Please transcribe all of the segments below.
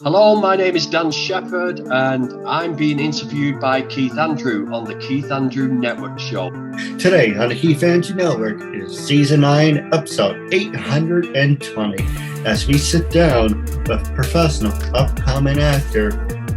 Hello, my name is Dan Sheppard, and I'm being interviewed by Keith Andrew on the Keith Andrew Network show. Today on the Keith Andrew Network is Season 9, Episode 820, as we sit down with professional upcoming actor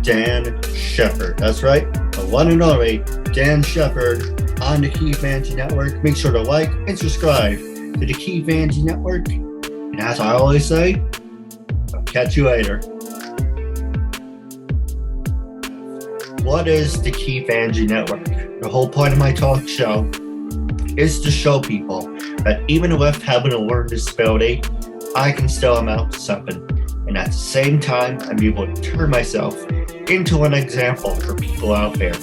Dan Sheppard. That's right, the one and only Dan Sheppard on the Keith Andrew Network. Make sure to like and subscribe to the Keith Andrew Network. And as I always say, I'll catch you later. What is the Keith Andrew Network? The whole point of my talk show is to show people that even with having a learning disability, I can still amount to something. And at the same time, I'm able to turn myself into an example for people out there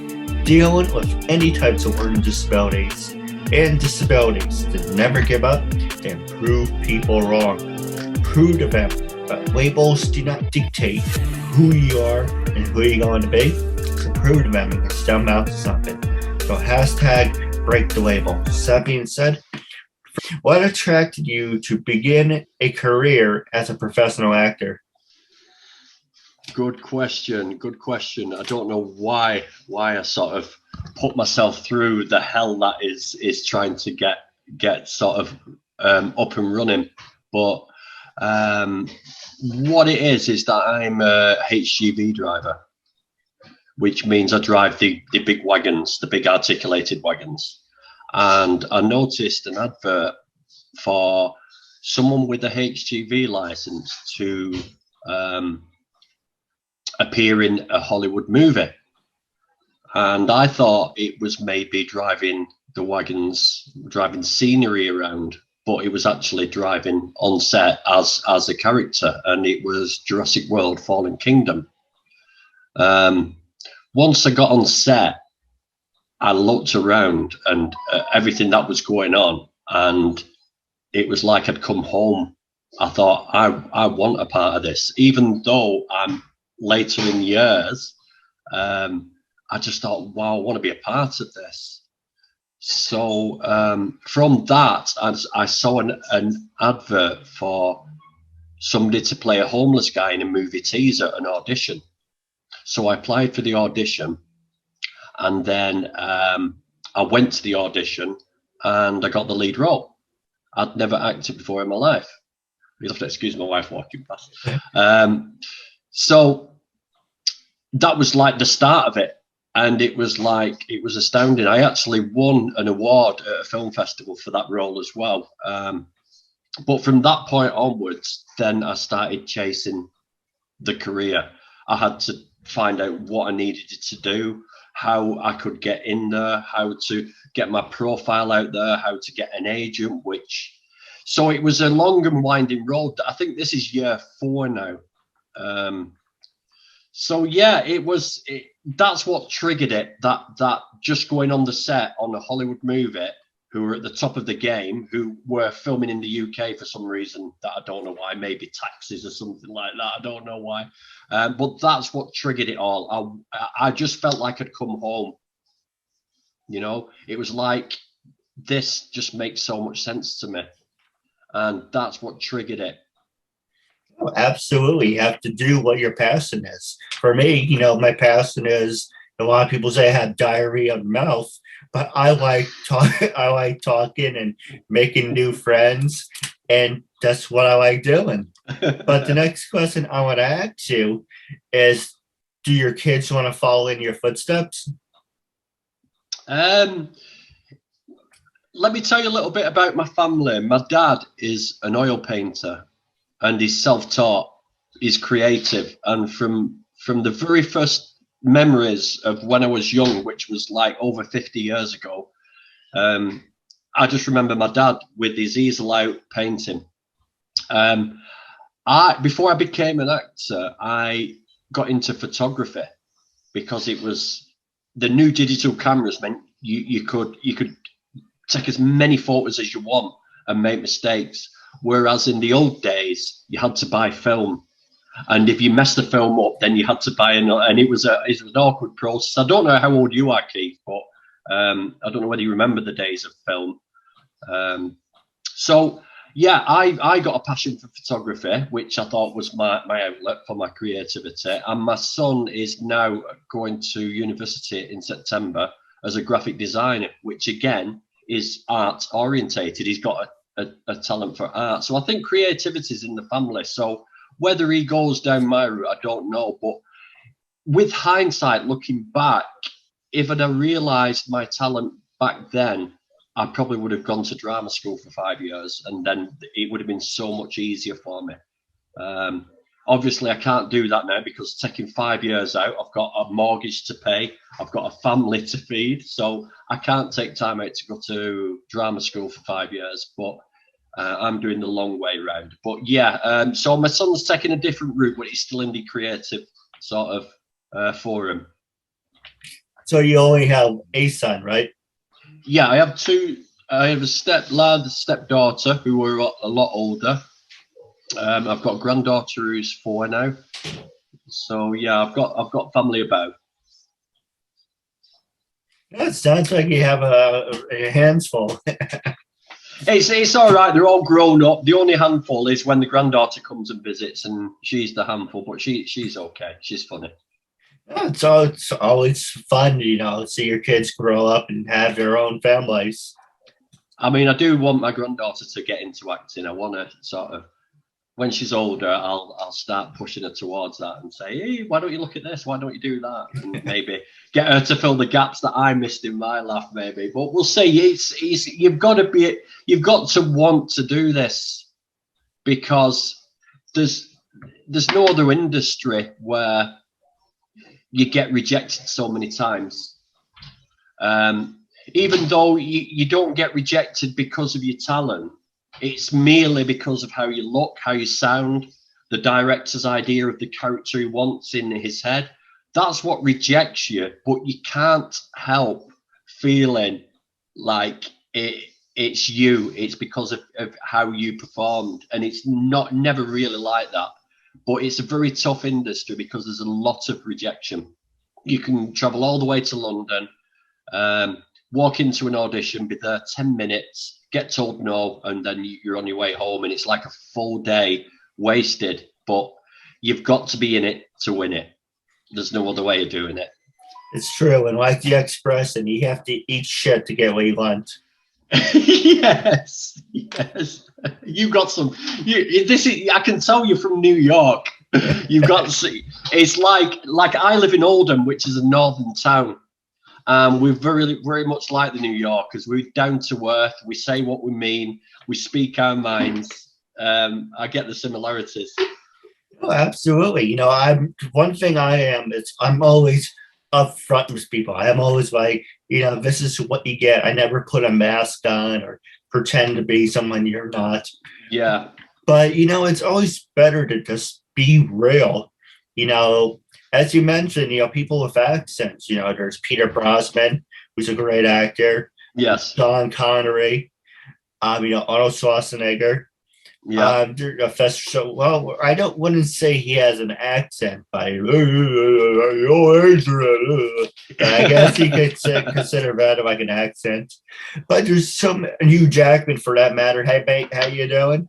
dealing with any types of learning disabilities and disabilities to never give up and prove people wrong. Prove to them that labels do not dictate who you are and who you're going to be. To prove to them and can still amount to something. So hashtag break the label. That being said, what attracted you to begin a career as a professional actor? Good question. Good question. I don't know why I sort of put myself through the hell that is trying to get sort of up and running. But what it is that I'm a HGV driver, which means I drive the big wagons, the big articulated wagons. And I noticed an advert for someone with a HGV license to appear in a Hollywood movie. And I thought it was maybe driving the wagons, driving scenery around, but it was actually driving on set as a character. And it was Jurassic World Fallen Kingdom. Once I got on set, I looked around and everything that was going on, and it was like I'd come home. I thought, I want a part of this. Even though I'm later in years, I just thought, wow, I want to be a part of this. So from that, I saw an advert for somebody to play a homeless guy in a movie teaser, an audition. So I applied for the audition, and then I went to the audition and I got the lead role. I'd never acted before in my life. You'll have to excuse my wife walking past. So that was like the start of it. And it was astounding. I actually won an award at a film festival for that role as well. But from that point onwards, then I started chasing the career. I had to find out what I needed to do, how I could get in there, how to get my profile out there, how to get an agent, so it was a long and winding road. I think this is year 4 now. So yeah, that's what triggered it, that just going on the set on a Hollywood movie, who were at the top of the game, who were filming in the UK for some reason that I don't know why, maybe taxes or something like that. I don't know why. But that's what triggered it all. I just felt like I'd come home. You know, it was like, this just makes so much sense to me. And that's what triggered it. Oh, absolutely. You have to do what your passion is. For me, my passion is, a lot of people say I have diarrhea of the mouth, but I like talking and making new friends, and that's what I like doing. But the next question I want to ask you is, do your kids want to follow in your footsteps? Let me tell you a little bit about my family. My dad is an oil painter, and he's self-taught. He's creative, and from the very first memories of when I was young, which was like over 50 years ago, I just remember my dad with his easel out painting. Before I became an actor, I got into photography because it was the new digital cameras meant you could take as many photos as you want and make mistakes. Whereas in the old days, you had to buy film. And if you messed the film up, then you had to buy another, and it was an awkward process. I don't know how old you are, Keith, but I don't know whether you remember the days of film. So Yeah, I got a passion for photography, which I thought was my outlet for my creativity. And my son is now going to university in September as a graphic designer, which again is art orientated. He's got a talent for art. So I think creativity is in the family. So whether he goes down my route, I don't know. But with hindsight, looking back, if I'd have realised my talent back then, I probably would have gone to drama school for 5 years, and then it would have been so much easier for me. Obviously, I can't do that now because taking 5 years out, I've got a mortgage to pay, I've got a family to feed, so I can't take time out to go to drama school for 5 years. But I'm doing the long way round. But yeah, so my son's taking a different route, but he's still in the creative sort of forum. So you only have a son, right? Yeah, I have two. I have a stepdaughter who are a lot older. I've got a granddaughter who's 4 now. So yeah, I've got family about. It sounds like you have a hands full. It's all right. They're all grown up. The only handful is when the granddaughter comes and visits, and she's the handful. But she's okay. She's funny. Yeah, it's always fun, see your kids grow up and have their own families. I mean, I do want my granddaughter to get into acting. I want to sort of, when she's older, I'll start pushing her towards that and say, hey, why don't you look at this? Why don't you do that? And maybe get her to fill the gaps that I missed in my life, maybe. But we'll see. You've got to want to do this, because there's no other industry where you get rejected so many times. Even though you don't get rejected because of your talent, it's merely because of how you look, how you sound, the director's idea of the character he wants in his head. That's what rejects you, but you can't help feeling like it's you. It's because of how you performed, and it's never really like that. But it's a very tough industry because there's a lot of rejection. You can travel all the way to London, walk into an audition, be there 10 minutes, get told no, and then you're on your way home, and it's like a full day wasted. But you've got to be in it to win it. There's no other way of doing it. It's true. And like the expression, you have to eat shit to get what you want. Yes. You got some. I can tell you're from New York. You've got. It's like I live in Oldham, which is a northern town. We're very, very much like the New Yorkers. We're down to earth. We say what we mean. We speak our minds. I get the similarities. Oh, absolutely. One thing I am is I'm always upfront with people. I'm always like, this is what you get. I never put a mask on or pretend to be someone you're not. Yeah. But, it's always better to just be real. As you mentioned, people with accents, there's Peter Brosnan, who's a great actor. Yes. Sean Connery, Arnold Schwarzenegger. Yeah. I wouldn't say he has an accent, but I guess he could consider that like an accent. But there's some Hugh Jackman, for that matter. Hey, mate, how you doing?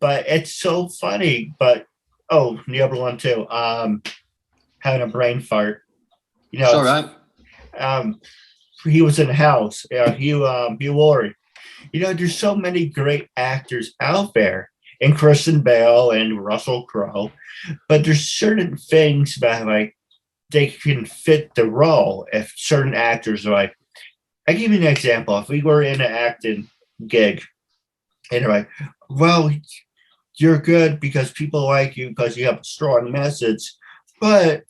But it's so funny. But the other one too. Having a brain fart. It's all right. He was in House. Hugh Laurie. There's so many great actors out there, and Kristen Bell and Russell Crowe, but there's certain things that they can fit the role. If certain actors I give you an example. If we were in an acting gig, and they're like, well, you're good because people like you because you have a strong message, but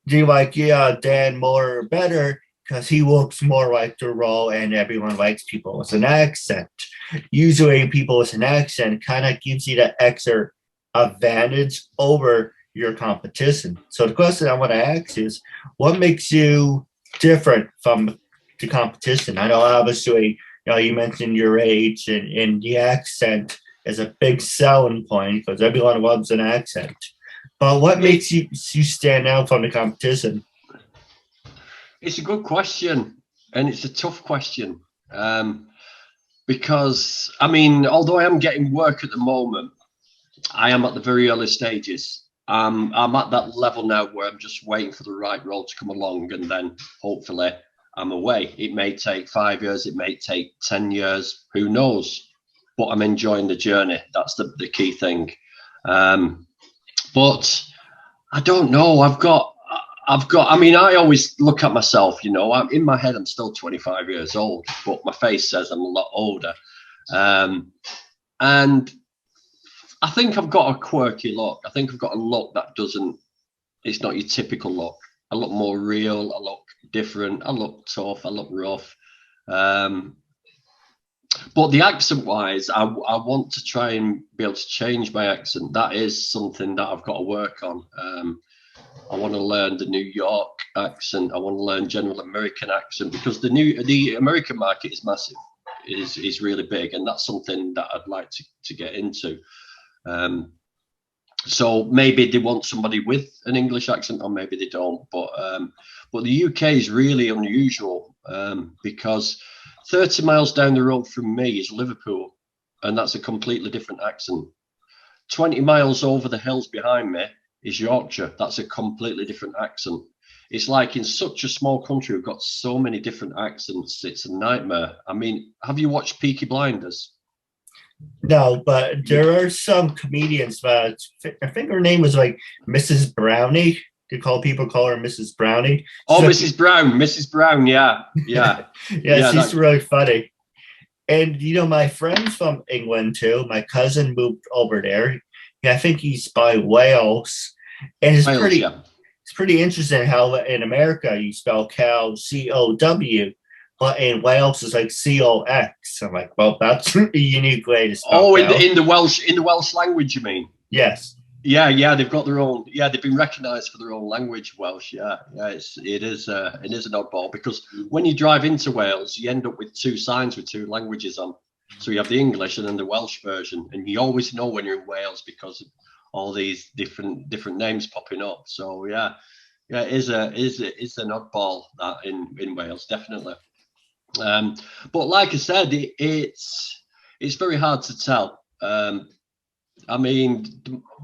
do you like Dan Moore better because he looks more like the role, and everyone likes people with an accent. Usually people with an accent kind of gives you that extra advantage over your competition. So the question I want to ask is, what makes you different from the competition? I know obviously, you mentioned your age, and the accent is a big selling point because everyone loves an accent. But what makes you stand out from the competition? It's a good question, and it's a tough question, because I mean, although I am getting work at the moment, I am at the very early stages. I'm at that level now where I'm just waiting for the right role to come along, and then hopefully I'm away. It may take 5 years, it may take 10 years, who knows? But I'm enjoying the journey. That's the key thing. But I don't know. I mean, I always look at myself, you know, I'm in my head, I'm still 25 years old, but my face says I'm a lot older. And I think I've got a quirky look. I think I've got a look that it's not your typical look. I look more real. I look different. I look tough. I look rough. But the accent wise, I want to try and be able to change my accent. That is something that I've got to work on. I want to learn the New York accent. I want to learn general American accent, because the American market is massive, is really big, and that's something that I'd like to get into. So maybe they want somebody with an English accent, or maybe they don't. But the UK is really unusual, because 30 miles down the road from me is Liverpool, and that's a completely different accent. 20 miles over the hills behind me is Yorkshire. That's a completely different accent. It's like in such a small country, we've got so many different accents. It's a nightmare. I mean, have you watched Peaky Blinders? No, but there are some comedians, but I think her name was like Mrs. Brownie. People call her Mrs. Brownie. Oh, so, Mrs. Brown, yeah. yeah, she's really funny. And, you know, my friend's from England, too. My cousin moved over there. I think he's by Wales. And it's pretty interesting how in America you spell cow C-O-W, but in Wales it's like C-O-X. I'm like, well, that's a unique way to spell cow. in the Welsh language, you mean? Yes. Yeah, they've got their own. Yeah, they've been recognised for their own language, Welsh. Yeah, it is an oddball, because when you drive into Wales, you end up with two signs with two languages on. So you have the English and then the Welsh version, and you always know when you're in Wales because of all these different names popping up. So yeah, it is an oddball that in Wales, definitely. But like I said, it's very hard to tell. I mean,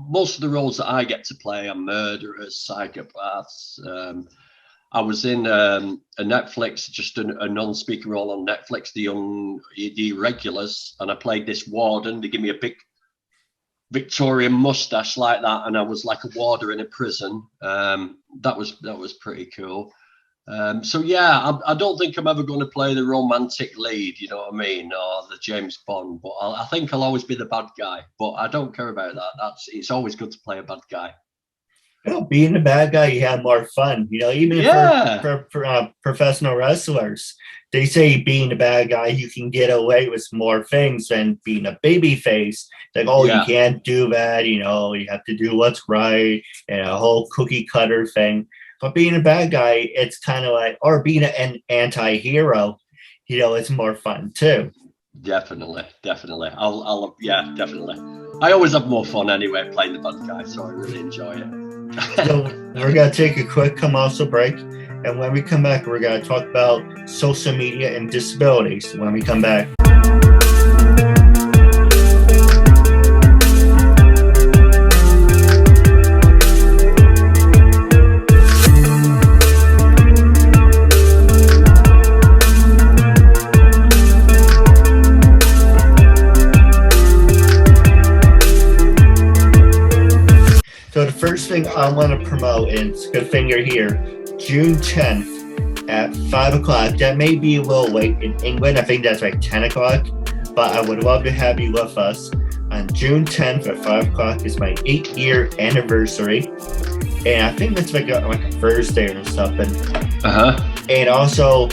most of the roles that I get to play are murderers, psychopaths. I was in a Netflix, just a non-speaker role on Netflix, the Irregulars, and I played this warden. They give me a big Victorian mustache like that, and I was like a warder in a prison. That was pretty cool. So yeah, I don't think I'm ever going to play the romantic lead, you know what I mean, or the James Bond. But I think I'll always be the bad guy. But I don't care about that. It's always good to play a bad guy. You know, being a bad guy, you have more fun. You know, even for professional wrestlers, they say being a bad guy, you can get away with more things than being a baby face. Like, you can't do that. You know, you have to do what's right, and a whole cookie cutter thing. But being a bad guy, it's kind of like, or being an anti-hero, you know, it's more fun too. Definitely. Definitely. I always have more fun anyway playing the bad guy, so I really enjoy it. So we're going to take a quick commercial break. And when we come back, we're going to talk about social media and disabilities when we come back. So the first thing I want to promote, and it's a good thing you're here, June 10th at 5 o'clock. That may be a little late in England. I think that's like 10 o'clock. But I would love to have you with us. On June 10th at 5 o'clock is my 8-year anniversary. And I think that's like a Thursday or something. And also,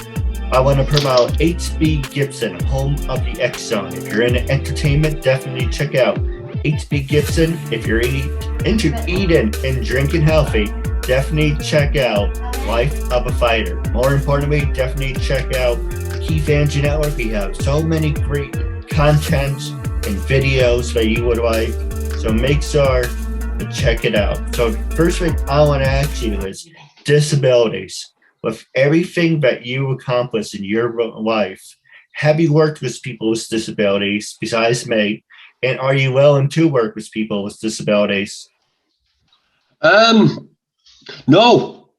I want to promote HB Gibson, home of the X Zone. If you're into entertainment, definitely check out HB Gibson. If you're into eating and drinking healthy, definitely check out Life of a Fighter. More importantly, definitely check out Keith Andrew Network. We have so many great content and videos that you would like, so make sure to check it out. So first thing I want to ask you is disabilities. With everything that you accomplish in your life, Have you worked with people with disabilities besides me? And are you willing to work with people with disabilities? No,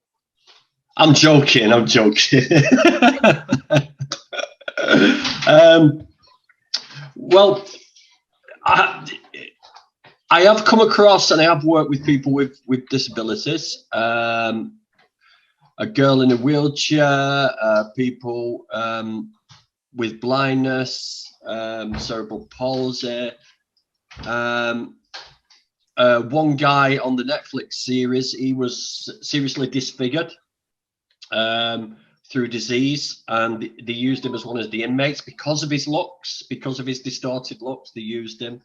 I'm joking. I'm joking. Well, I have come across and I have worked with people with disabilities. A girl in a wheelchair, people with blindness, cerebral palsy. One guy on the Netflix series, he was seriously disfigured through disease, and they used him as one of the inmates because of his looks, because of his distorted looks. They used him,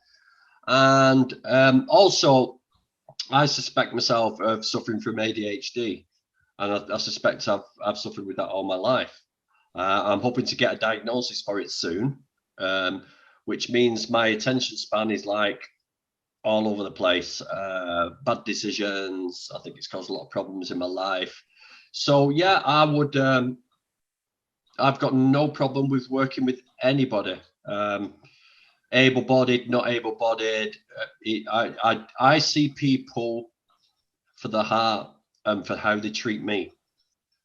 and also, I suspect myself of suffering from ADHD, and I suspect I've suffered with that all my life. I'm hoping to get a diagnosis for it soon, which means my attention span is like all over the place. Bad decisions. I think it's caused a lot of problems in my life. So yeah, I would. I've got no problem with working with anybody, able-bodied, not able-bodied. I see people for the heart and for how they treat me.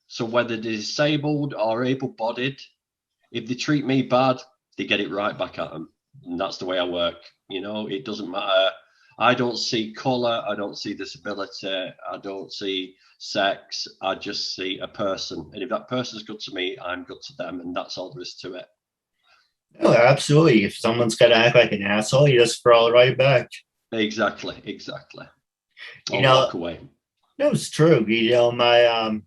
So whether they're disabled or able-bodied, if they treat me bad, they get it right back at them. And that's the way I work. You know, it doesn't matter. I don't see colour, I don't see disability, I don't see sex, I just see a person. And if that person's good to me, I'm good to them, and that's all there is to it. No, absolutely. If someone's got to act like an asshole, you just throw it right back. Exactly. You know, walk away. No, it's true. You know, I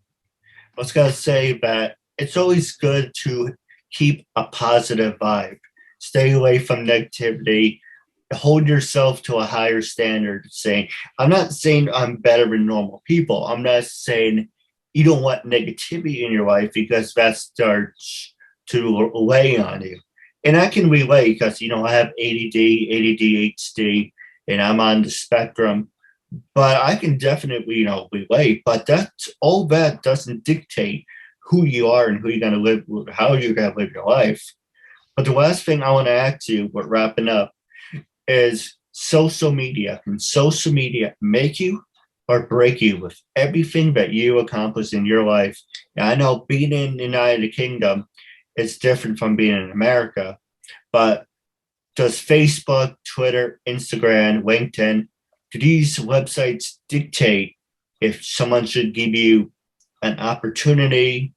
was gonna say that it's always good to keep a positive vibe. Stay away from negativity. Hold yourself to a higher standard. Saying, I'm not saying I'm better than normal people. I'm not saying you don't want negativity in your life, because that starts to weigh on you. And I can relate because, you know, I have ADD, ADHD, and I'm on the spectrum. But I can definitely, you know, relate. But that's all, that doesn't dictate who you are and who you're going to live, how you're going to live your life. But the last thing I want to ask you, but wrapping up, is social media. Can social media make you or break you with everything that you accomplish in your life? Now, I know being in the United Kingdom is different from being in America, but does Facebook, Twitter, Instagram, LinkedIn, do these websites dictate if someone should give you an opportunity,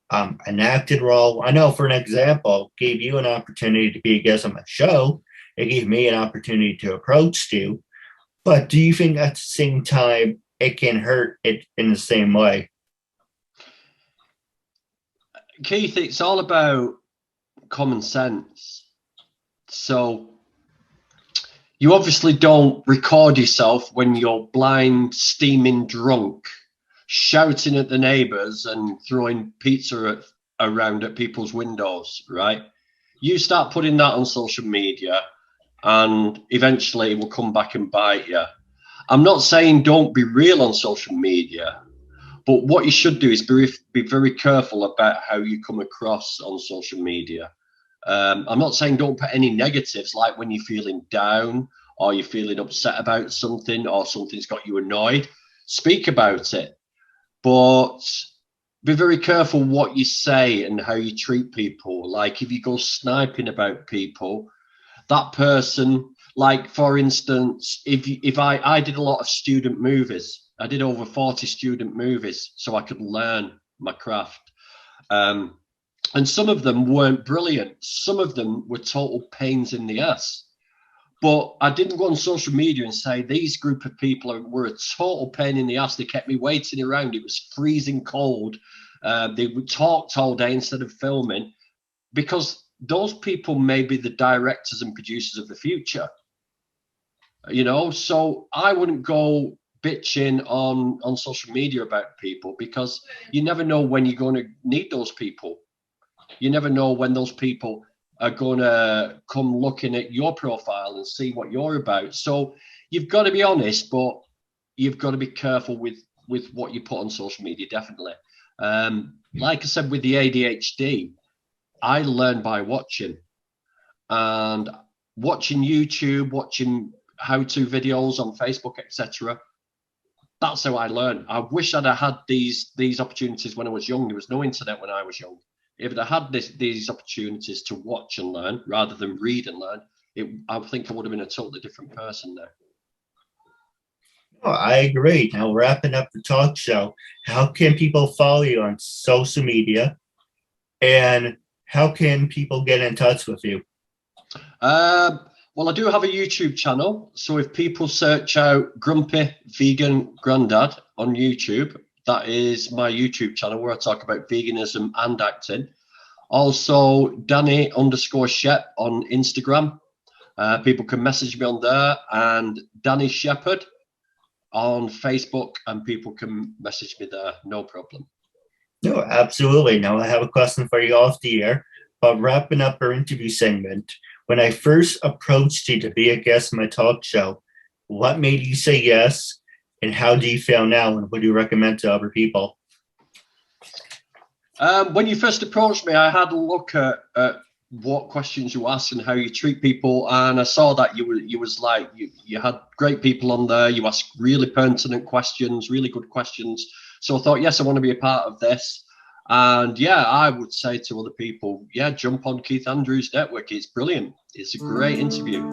an acting role? I know, for an example, gave you an opportunity to be a guest on my show. It gave me an opportunity to approach you. But do you think at the same time it can hurt it in the same way? Keith, it's all about common sense. So you obviously don't record yourself when you're blind, steaming drunk, shouting at the neighbors and throwing pizza around at people's windows, right? You start putting that on social media, and eventually it will come back and bite you. I'm not saying don't be real on social media, but what you should do is be very careful about how you come across on social media. I'm not saying don't put any negatives, like when you're feeling down or you're feeling upset about something or something's got you annoyed. Speak about it, but be very careful what you say and how you treat people. Like if you go sniping about people, that person, like for instance, if I did a lot of student movies, I did over 40 student movies so I could learn my craft. And some of them weren't brilliant. Some of them were total pains in the ass. But I didn't go on social media and say these group of people were a total pain in the ass. They kept me waiting around. It was freezing cold. They talked all day instead of filming, because those people may be the directors and producers of the future, you know. So I wouldn't go bitching on social media about people, because you never know when you're going to need those people. You never know when those people are going to come looking at your profile and see what you're about. So you've got to be honest, but you've got to be careful with what you put on social media, definitely. Like I said, with the ADHD, I learn by watching, and watching YouTube, watching how-to videos on Facebook, etc. That's how I learn. I wish I'd have had these opportunities when I was young. There was no internet when I was young. If I'd had these opportunities to watch and learn rather than read and learn, I think I would have been a totally different person now. Oh, I agree. Now, wrapping up the talk show, how can people follow you on social media, and how can people get in touch with you? Well, I do have a YouTube channel. So if people search out Grumpy Vegan Grandad on YouTube, that is my YouTube channel where I talk about veganism and acting. Also, Danny_Shep on Instagram. People can message me on there, and Danny Sheppard on Facebook, and people can message me there, no problem. No, absolutely. Now I have a question for you off the air, but wrapping up our interview segment, when I first approached you to be a guest on my talk show, what made you say yes, and how do you feel now, and what do you recommend to other people? When you first approached me, I had a look at what questions you ask and how you treat people, and I saw that you had great people on there. You asked really pertinent questions, really good questions. So I thought, yes, I want to be a part of this. And yeah, I would say to other people, yeah, jump on Keith Andrews Network. It's brilliant. It's a great interview.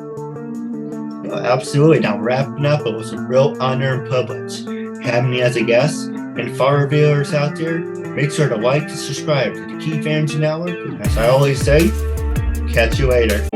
Absolutely. Now wrapping up, it was a real honor and privilege having you as a guest. And for our viewers out there, make sure to like and subscribe to the Keith Andrews Network. And as I always say, catch you later.